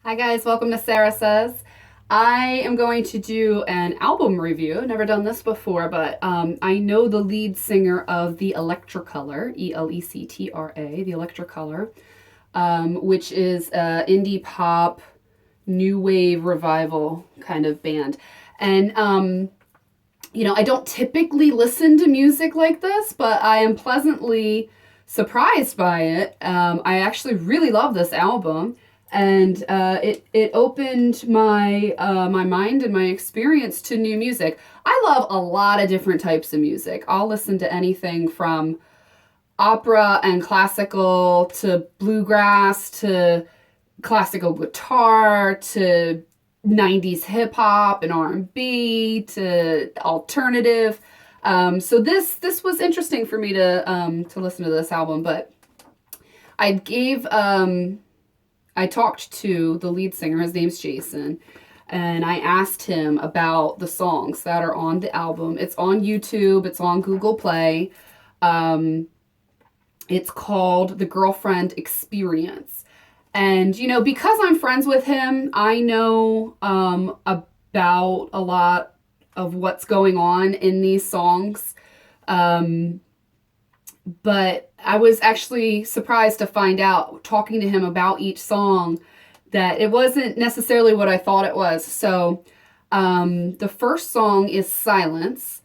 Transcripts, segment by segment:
Hi guys, welcome to Sarah Says. I am going to do an album review. Never done this before, but I know the lead singer of the Electra Color, Electra, the Electra Color, which is a indie pop, new wave revival kind of band. And I don't typically listen to music like this, but I am pleasantly surprised by it. I actually really love this album, and it opened my mind and my experience to new music. I love a lot of different types of music. I'll listen to anything from opera and classical to bluegrass to classical guitar to 90s hip hop and R&B to alternative. So this was interesting for me to listen to this album, but I gave I talked to the lead singer. His name's Jason, and I asked him about the songs that are on the album. It's on YouTube. It's on Google Play. It's called The Girlfriend Experience. And, because I'm friends with him, I know about a lot of what's going on in these songs. But I was actually surprised to find out, talking to him about each song, that it wasn't necessarily what I thought it was. So the first song is Silence.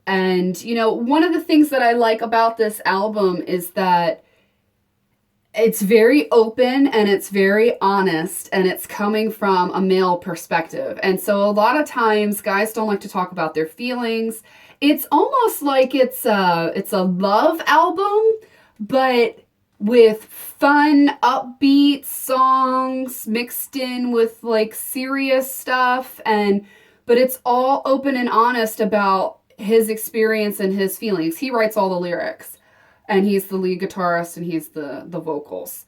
And, one of the things that I like about this album is that it's very open and it's very honest and it's coming from a male perspective. And so a lot of times guys don't like to talk about their feelings. It's almost like it's a love album, but with fun, upbeat songs mixed in with like serious stuff, but it's all open and honest about his experience and his feelings. He writes all the lyrics, and he's the lead guitarist and he's the vocals.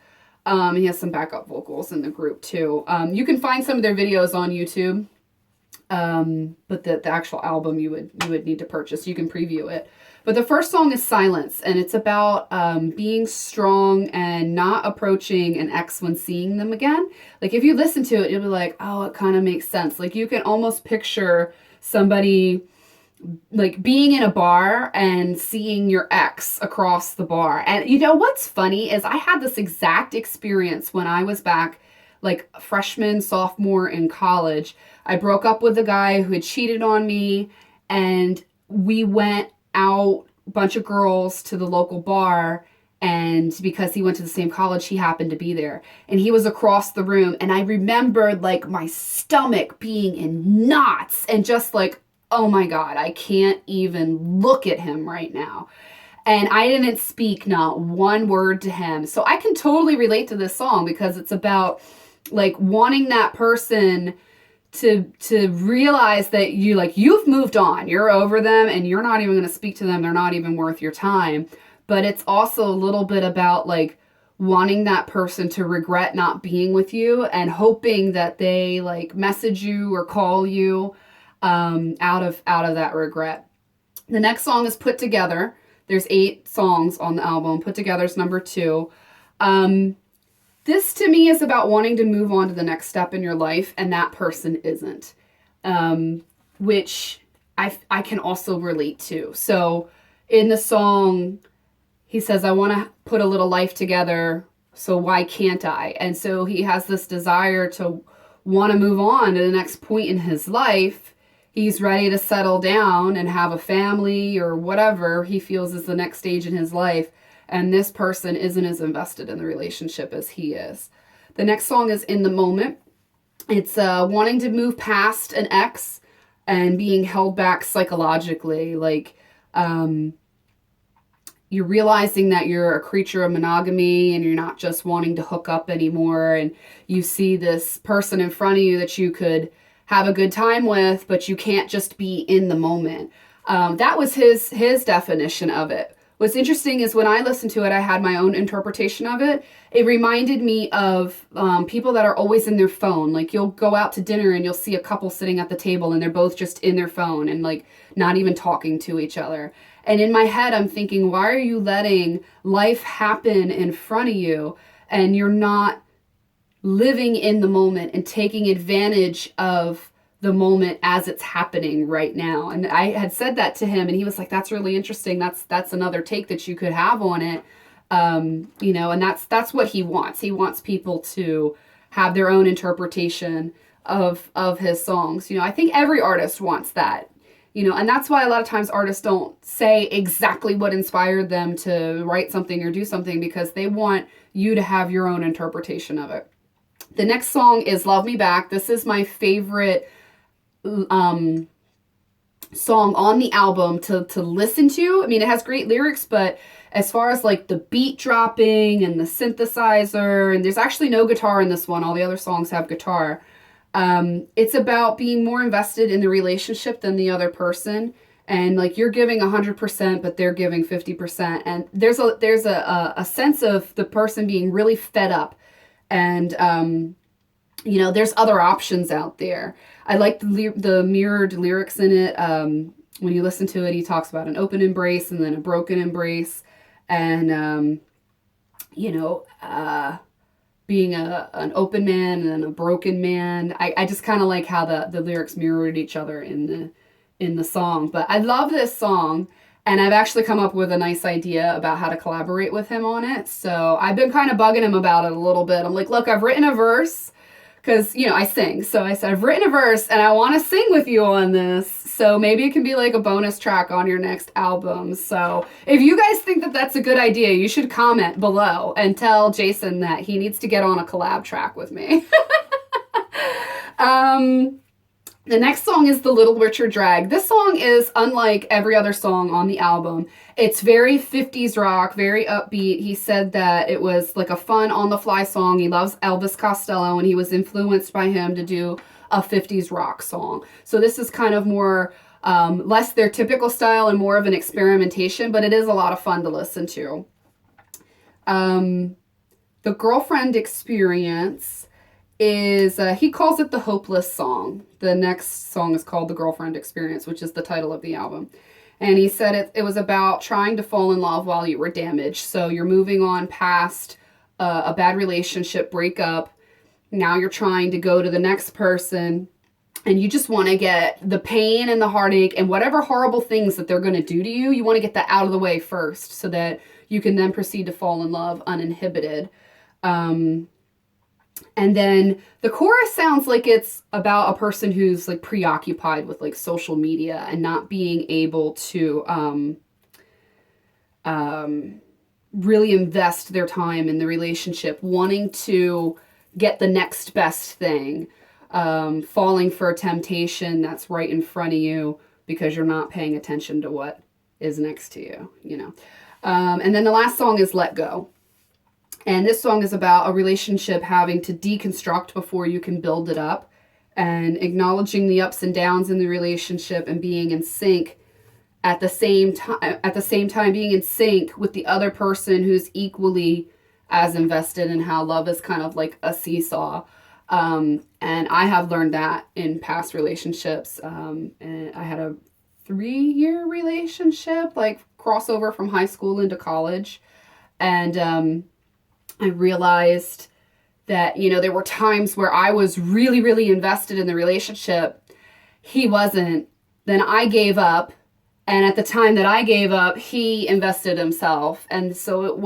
He has some backup vocals in the group too. You can find some of their videos on YouTube. But the actual album you would need to purchase. You can preview it. But the first song is Silence, and it's about being strong and not approaching an ex when seeing them again. Like, if you listen to it, you'll be like, oh, it kind of makes sense. Like, you can almost picture somebody like being in a bar and seeing your ex across the bar. And what's funny is I had this exact experience when I was back like freshman, sophomore in college. I broke up with a guy who had cheated on me, and we went out, a bunch of girls, to the local bar, and because he went to the same college, he happened to be there, and he was across the room, and I remembered like my stomach being in knots and just like, oh my God, I can't even look at him right now. And I didn't speak not one word to him. So I can totally relate to this song because it's about like wanting that person to realize that you've moved on, you're over them, and you're not even going to speak to them. They're not even worth your time. But it's also a little bit about like wanting that person to regret not being with you and hoping that they like message you or call you out of that regret. The next song is Put Together. There's 8 songs on the album. Put Together is number 2. This to me is about wanting to move on to the next step in your life, and that person isn't, which I can also relate to. So in the song, he says, I want to put a little life together, so why can't I? And so he has this desire to want to move on to the next point in his life. He's ready to settle down and have a family or whatever he feels is the next stage in his life. And this person isn't as invested in the relationship as he is. The next song is In the Moment. It's wanting to move past an ex and being held back psychologically. Like, you're realizing that you're a creature of monogamy and you're not just wanting to hook up anymore. And you see this person in front of you that you could have a good time with, but you can't just be in the moment. That was his definition of it. What's interesting is when I listened to it, I had my own interpretation of it. It reminded me of people that are always in their phone. Like, you'll go out to dinner and you'll see a couple sitting at the table and they're both just in their phone and like not even talking to each other. And in my head, I'm thinking, why are you letting life happen in front of you and you're not living in the moment and taking advantage of the moment as it's happening right now. And I had said that to him, and he was like, that's really interesting. That's another take that you could have on it. You know, and that's what he wants. He wants people to have their own interpretation of his songs. You know, I think every artist wants that. You know, and that's why a lot of times artists don't say exactly what inspired them to write something or do something, because they want you to have your own interpretation of it. The next song is Love Me Back. This is my favorite song on the album to listen to. I mean, it has great lyrics, but as far as like the beat dropping and the synthesizer, and there's actually no guitar in this one. All the other songs have guitar. It's about being more invested in the relationship than the other person. And like you're giving 100%, but they're giving 50%. And there's a sense of the person being really fed up. And, you know, there's other options out there. I like the mirrored lyrics in it. When you listen to it, he talks about an open embrace and then a broken embrace. And, you know, being an open man and a broken man. I just kind of like how the lyrics mirrored each other in the song. But I love this song, and I've actually come up with a nice idea about how to collaborate with him on it. So I've been kind of bugging him about it a little bit. I'm like, look, I've written a verse, because, you know, I sing. So I said, I've written a verse and I want to sing with you on this. So maybe it can be like a bonus track on your next album. So if you guys think that that's a good idea, you should comment below and tell Jason that he needs to get on a collab track with me. The next song is The Little Richer Drag. This song is unlike every other song on the album. It's very 50s rock, very upbeat. He said that it was like a fun on-the-fly song. He loves Elvis Costello, and he was influenced by him to do a 50s rock song. So this is kind of more, less their typical style and more of an experimentation, but it is a lot of fun to listen to. The Girlfriend Experience is, he calls it the hopeless song. The next song is called The Girlfriend Experience, which is the title of the album. And he said it was about trying to fall in love while you were damaged. So you're moving on past a bad relationship breakup. Now you're trying to go to the next person, and you just want to get the pain and the heartache and whatever horrible things that they're going to do to you, you want to get that out of the way first so that you can then proceed to fall in love uninhibited. And then the chorus sounds like it's about a person who's like preoccupied with like social media and not being able to really invest their time in the relationship, wanting to get the next best thing, falling for a temptation that's right in front of you because you're not paying attention to what is next to you, you know. And then the last song is Let Go. And this song is about a relationship having to deconstruct before you can build it up, and acknowledging the ups and downs in the relationship and being in sync at the same time being in sync with the other person who's equally as invested in how love is kind of like a seesaw. And I have learned that in past relationships. And I had a 3-year relationship, like crossover from high school into college. And I realized that, you know, there were times where I was really, really invested in the relationship. He wasn't. Then I gave up. And at the time that I gave up, he invested himself. And so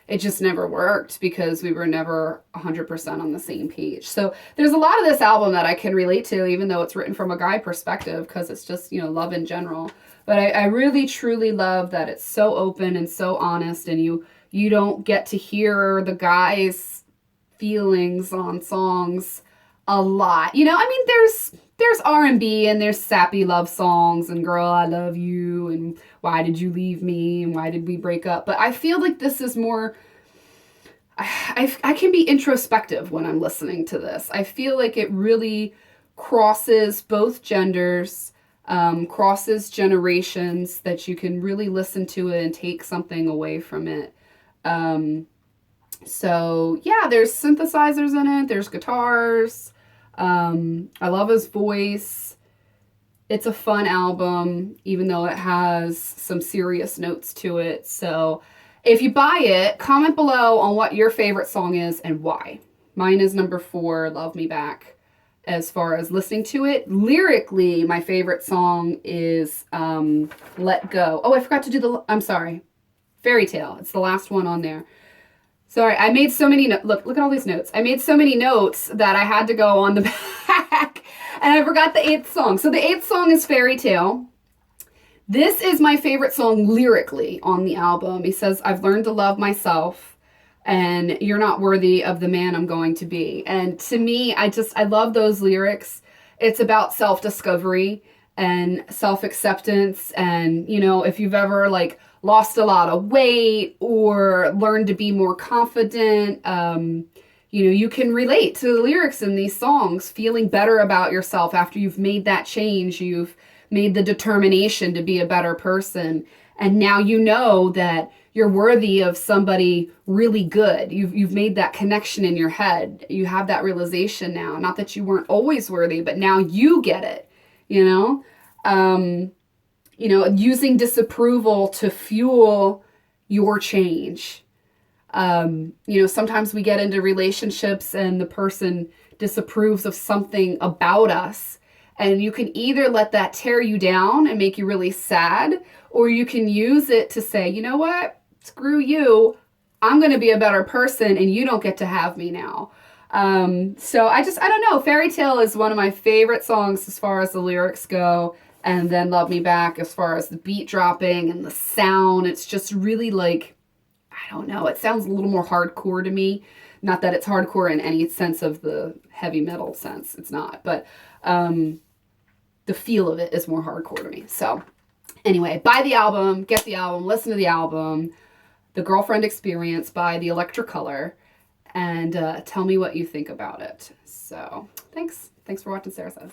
it just never worked because we were never 100% on the same page. So there's a lot of this album that I can relate to, even though it's written from a guy perspective, because it's just, you know, love in general. But I really, truly love that it's so open and so honest, and you don't get to hear the guy's feelings on songs a lot. You know, I mean, there's R&B and there's sappy love songs and Girl, I Love You and Why Did You Leave Me and Why Did We Break Up? But I feel like this is more, I can be introspective when I'm listening to this. I feel like it really crosses both genders, crosses generations, that you can really listen to it and take something away from it. So yeah, there's synthesizers in it, there's guitars. I love his voice. It's a fun album, even though it has some serious notes to it. So if you buy it, comment below on what your favorite song is and why. Mine is number 4, Love Me Back. As far as listening to it, lyrically, my favorite song is Let Go. Oh, I forgot to do I'm sorry, Fairy Tale. It's the last one on there. Sorry, I made so many look at all these notes. I made so many notes that I had to go on the back, and I forgot the 8th song. So the 8th song is Fairy Tale. This is my favorite song lyrically on the album. He says, I've learned to love myself, and you're not worthy of the man I'm going to be. And to me, I love those lyrics. It's about self-discovery and self-acceptance. And, you know, if you've ever like lost a lot of weight or learned to be more confident, you know, you can relate to the lyrics in these songs, feeling better about yourself after you've made that change. You've made the determination to be a better person. And now you know that you're worthy of somebody really good. You've made that connection in your head. You have that realization now. Not that you weren't always worthy, but now you get it, you know? Using disapproval to fuel your change. Sometimes we get into relationships and the person disapproves of something about us. And you can either let that tear you down and make you really sad, or you can use it to say, you know what? Screw you. I'm going to be a better person and you don't get to have me now. So I don't know. Fairy Tale is one of my favorite songs as far as the lyrics go. And then Love Me Back as far as the beat dropping and the sound. It's just really like, I don't know. It sounds a little more hardcore to me. Not that it's hardcore in any sense of the heavy metal sense. It's not. But the feel of it is more hardcore to me. So anyway, buy the album, get the album, listen to the album, The Girlfriend Experience by the Electra Color, and tell me what you think about it. So thanks for watching Sarah Says.